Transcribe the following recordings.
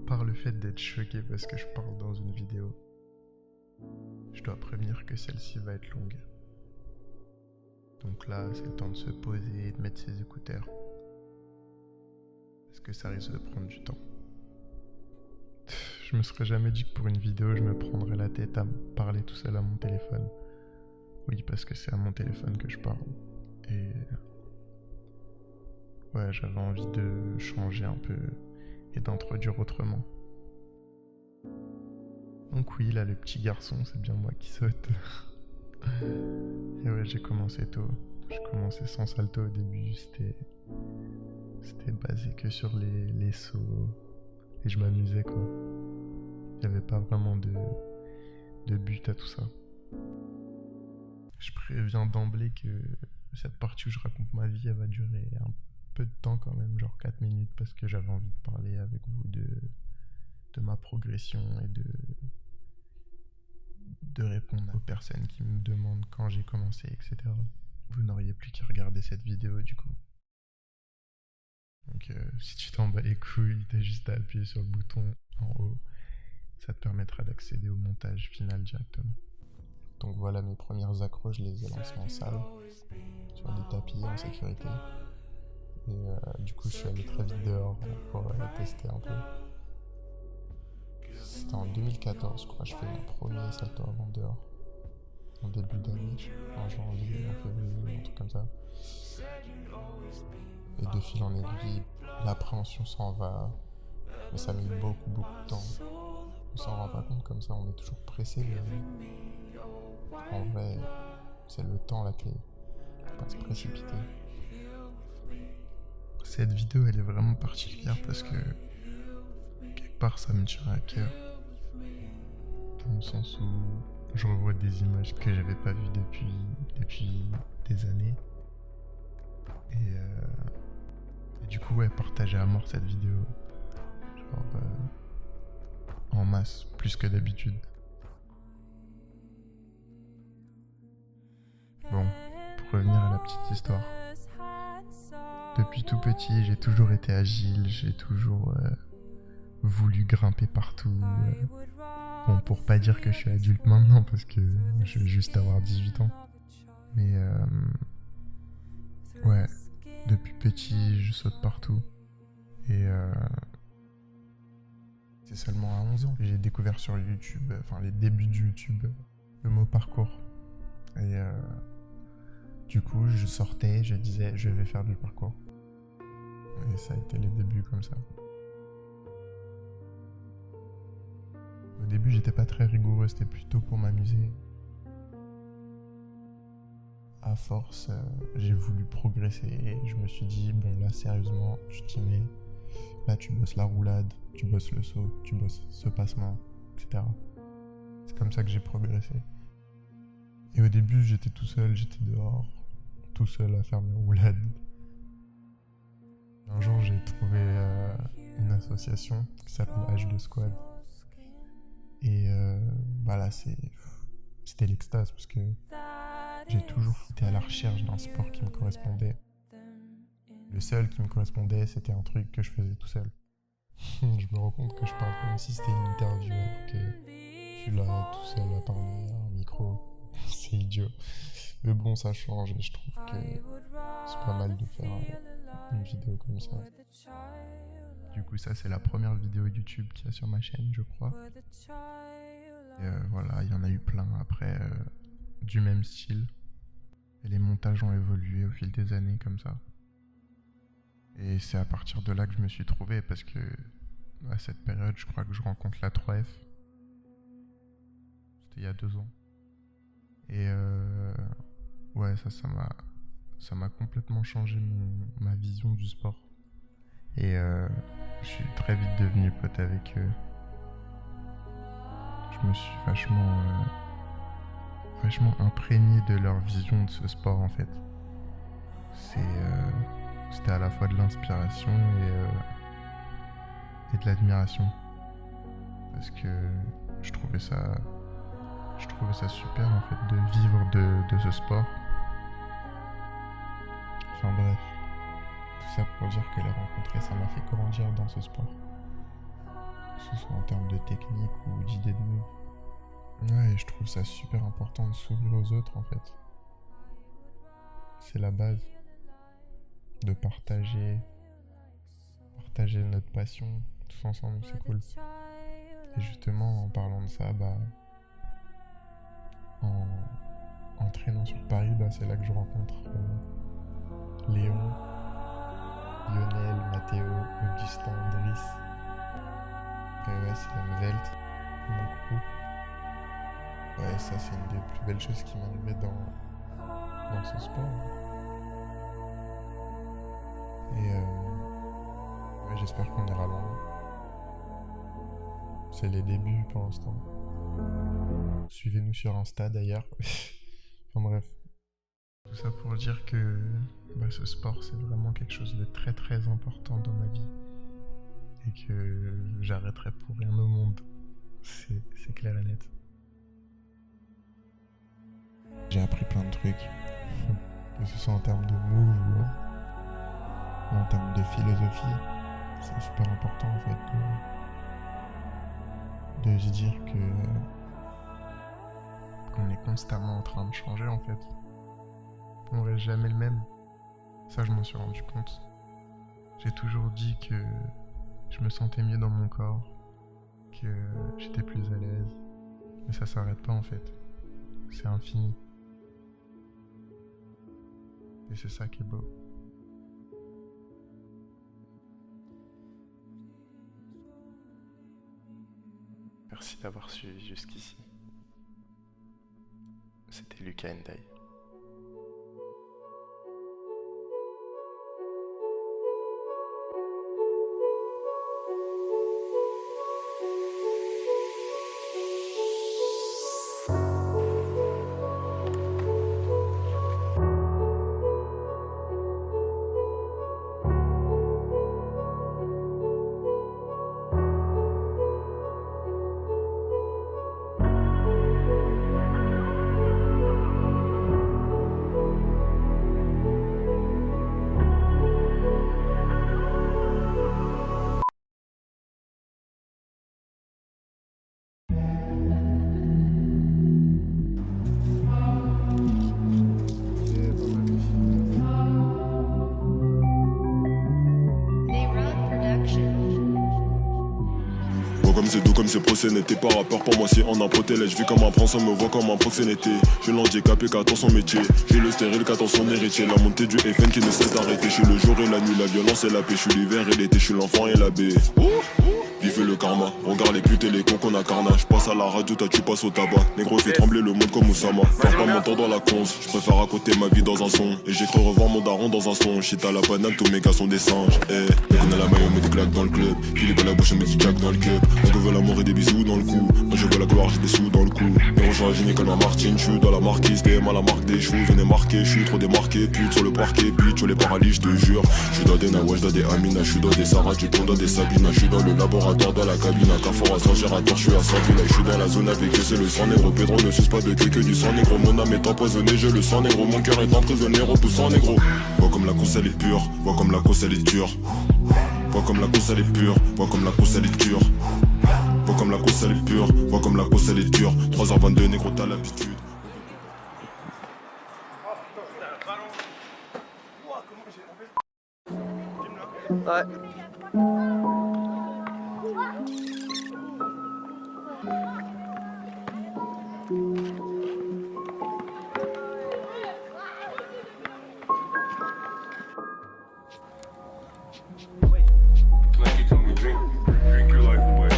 Par le fait d'être choqué parce que je parle dans une vidéo, je dois prévenir que celle-ci va être longue. Donc là, c'est le temps de se poser et de mettre ses écouteurs. Parce que ça risque de prendre du temps. Je me serais jamais dit que pour une vidéo, je me prendrais la tête à parler tout seul à mon téléphone. Oui, parce que c'est à mon téléphone que je parle. Et ouais, j'avais envie de changer un peu et d'introduire autrement. Donc oui, là, le petit garçon, c'est bien moi qui saute. Et ouais, j'ai commencé tôt. J'ai commencé sans salto au début, c'était basé que sur les sauts. Et je m'amusais quoi. Il n'y avait pas vraiment de but à tout ça. Je préviens d'emblée que cette partie où je raconte ma vie, elle va durer un peu de temps quand même, genre 4 minutes, parce que j'avais envie de parler avec vous de ma progression et de répondre aux personnes qui me demandent quand j'ai commencé, etc. Vous n'auriez plus qu'à regarder cette vidéo du coup. Donc si tu t'en bats les couilles, t'as juste à appuyer sur le bouton en haut. Ça te permettra d'accéder au montage final directement. Donc voilà, mes premières accros, je les ai lancées en salle, sur des tapis en sécurité. Et du coup, je suis allé très vite dehors pour tester un peu. C'était en 2014, je crois, je fais mon premier salto avant dehors. En début d'année, en janvier, en février, un truc comme ça. Et de fil en aiguille, l'appréhension s'en va. Mais ça met beaucoup de temps. On s'en rend pas compte comme ça, on est toujours pressé. Mais en vrai, c'est le temps la clé. Faut pas se précipiter. Cette vidéo, elle est vraiment particulière parce que quelque part, ça me tient à cœur. Dans le sens où je revois des images que j'avais pas vues depuis des années. Et du coup, ouais, partager à mort cette vidéo. Genre, en masse, plus que d'habitude. Bon, pour revenir à la petite histoire. Depuis tout petit, j'ai toujours été agile, j'ai toujours voulu grimper partout. Bon, pour pas dire que je suis adulte maintenant, parce que je vais juste avoir 18 ans. Mais ouais, depuis petit, je saute partout. Et c'est seulement à 11 ans que j'ai découvert sur YouTube, enfin les débuts de YouTube, le mot parcours. Et du coup, je sortais, je disais, je vais faire du parcours. Et ça a été les débuts comme ça. Au début, j'étais pas très rigoureux, c'était plutôt pour m'amuser. À force, j'ai voulu progresser et je me suis dit, bon là, sérieusement, tu t'y mets. Là, tu bosses la roulade, tu bosses le saut, tu bosses ce passement, etc. C'est comme ça que j'ai progressé. Et au début, j'étais tout seul, j'étais dehors, tout seul à faire mes roulades. Un jour, j'ai trouvé une association qui s'appelle H2 Squad. Et bah là, c'était l'extase parce que j'ai toujours été à la recherche d'un sport qui me correspondait. Le seul qui me correspondait, c'était un truc que je faisais tout seul. Je me rends compte que je parle comme si c'était une interview, alors que je suis là tout seul à parler à un micro. C'est idiot. Mais bon, ça change et je trouve que c'est pas mal de faire une vidéo comme ça. Du coup, ça, c'est la première vidéo YouTube qu'il y a sur ma chaîne, je crois. Et voilà, il y en a eu plein après du même style. Et les montages ont évolué au fil des années comme ça. Et c'est à partir de là que je me suis trouvé parce que à cette période, je crois que je rencontre la 3F. C'était il y a 2 ans. Et ouais, ça m'a complètement changé ma vision du sport. Et je suis très vite devenu pote avec eux. Je me suis vachement imprégné de leur vision de ce sport en fait. C'était à la fois de l'inspiration et de l'admiration. Parce que je trouvais ça super en fait de vivre de ce sport. Enfin bref, tout ça pour dire que les rencontrer, ça m'a fait grandir dans ce sport. ce soit en termes de technique ou d'idées de move. Ouais, je trouve ça super important de s'ouvrir aux autres en fait. C'est la base. De partager notre passion tous ensemble, c'est cool. Et justement, en parlant de ça, en traînant sur Paris, c'est là que je rencontre Léon, Lionel, Mathéo, Augustin, Driss. Ouais, c'est la Mvelt, mon crew. Ouais, ça c'est une des plus belles choses qui m'est arrivée dans ce sport. Et ouais, j'espère qu'on ira loin. C'est les débuts pour l'instant. Suivez-nous sur Insta d'ailleurs. Enfin bref. Tout ça pour dire que ce sport c'est vraiment quelque chose de très très important dans ma vie. Et que j'arrêterai pour rien au monde. C'est clair et net. J'ai appris plein de trucs. Que ce soit en termes de moves ou en termes de philosophie. C'est super important en fait de se dire qu'on est constamment en train de changer en fait. On reste jamais le même. Ça je m'en suis rendu compte. J'ai toujours dit que je me sentais mieux dans mon corps, que j'étais plus à l'aise. Mais ça s'arrête pas en fait. C'est infini. Et c'est ça qui est beau. Merci d'avoir suivi jusqu'ici. C'était Lucas Ndai. Comme c'est doux, comme c'est procès, n'était pas rappeur pour moi si en improtelé. Je vis comme un prince, on me voit comme un proxénété. Je l'handicapé qu'attend son métier. J'ai le stérile qu'attend son héritier. La montée du FN qui ne cesse d'arrêter. Je suis le jour et la nuit, la violence et la paix. Je suis l'hiver et l'été, je suis l'enfant et l'abbé. Vive le karma, regarde les putes et les cons qu'on a carnage. Je passe à la radio, toi tu passes au tabac. Négro fait trembler le monde comme Oussama. Faire pas mon temps dans la conce, je préfère raconter ma vie dans un son. Et j'ai cru revoir mon daron dans un son. Shit à la banane, tous mes gars sont des singes. Mec on a la maille, on met des claques dans le club. Philippe à la bouche, on met du jack dans le cup. On veut l'amour et des bisous dans le cou. Moi je veux la gloire, j'ai des sous dans le cou. Et rejoins la génie comme la Martine, je suis dans la marquise. DM à la marque des choux, venez marquer. Je suis trop démarqué, pute sur le parquet. Bitch, sur les paralyses, je te jure. Je suis dans des Nawash, dans des Amina. Je suis dans des Sarah, du pont, dans des Sabina. Je suis dans le laboratoire, dans la cabine. À Carrefour, à Saint-Gérateur, je suis à Saint-Villa. Je suis dans la zone avec eux, c'est le sang négro. Pedro ne suce pas de queue que du sang négro. Mon âme est empoisonnée, je le sens négro. Mon cœur est emprisonné, repoussant négro. Vois comme la course elle est pure, vois comme la course elle est dure. Vois comme la course elle est pure, vois comme la course elle est dure. Vois comme la course elle est pure, vois comme la course elle est dure. 3h22 négro, t'as l'habitude. Ouais. Like you told me, drink your life away.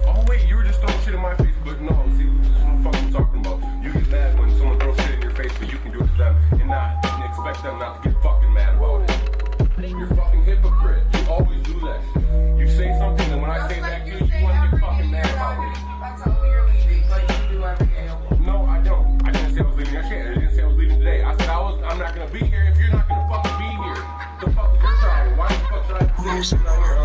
Oh wait, you were just throwing shit in my face, but no, see, this is what the fuck I'm talking about. You get mad when someone throws shit in your face, but you can do it to them and not and expect them not to get fucking mad about it. You're a fucking hypocrite. You always do that shit. You say something, and when I say that to you, you want to get fucking mad about it. No, I don't. I didn't say I was leaving that shit. I didn't say I was leaving today. I said I'm not gonna be here if you're not gonna fucking be here. The fuck is your problem? Why the fuck should I sit down here?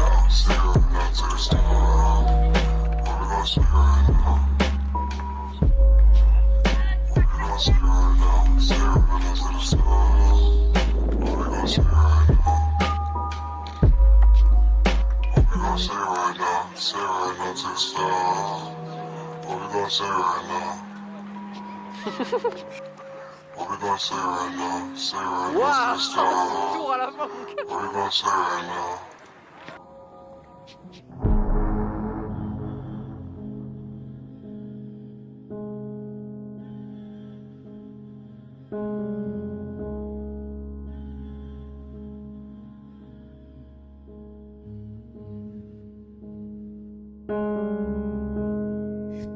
gonna say right now? Say right now to the star. What we gonna say right now? What we gonna say right now? Say right now to the star. Tour à la fin. What we gonna say right now?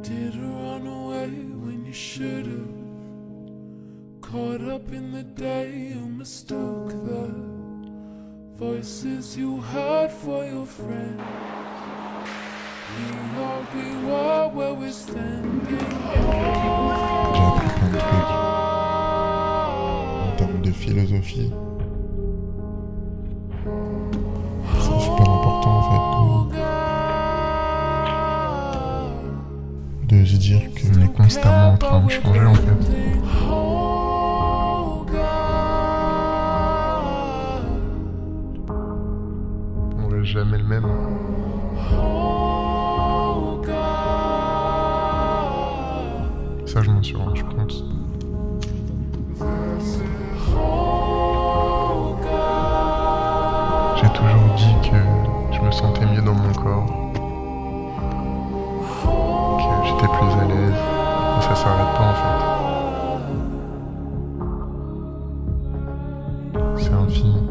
Did run away when you should've. Caught up in the day, you mistook the voices you heard for your friend. We are, we were where we're standing. J'ai appris plein de trucs en termes de philosophie. C'est super important en fait de se dire qu'on est constamment en train de changer en fait. On reste jamais le même. Ça, je m'en suis rendu compte. J'ai toujours dit que je me sentais mieux dans mon corps, que j'étais plus à l'aise, et ça s'arrête pas en fait. C'est infini.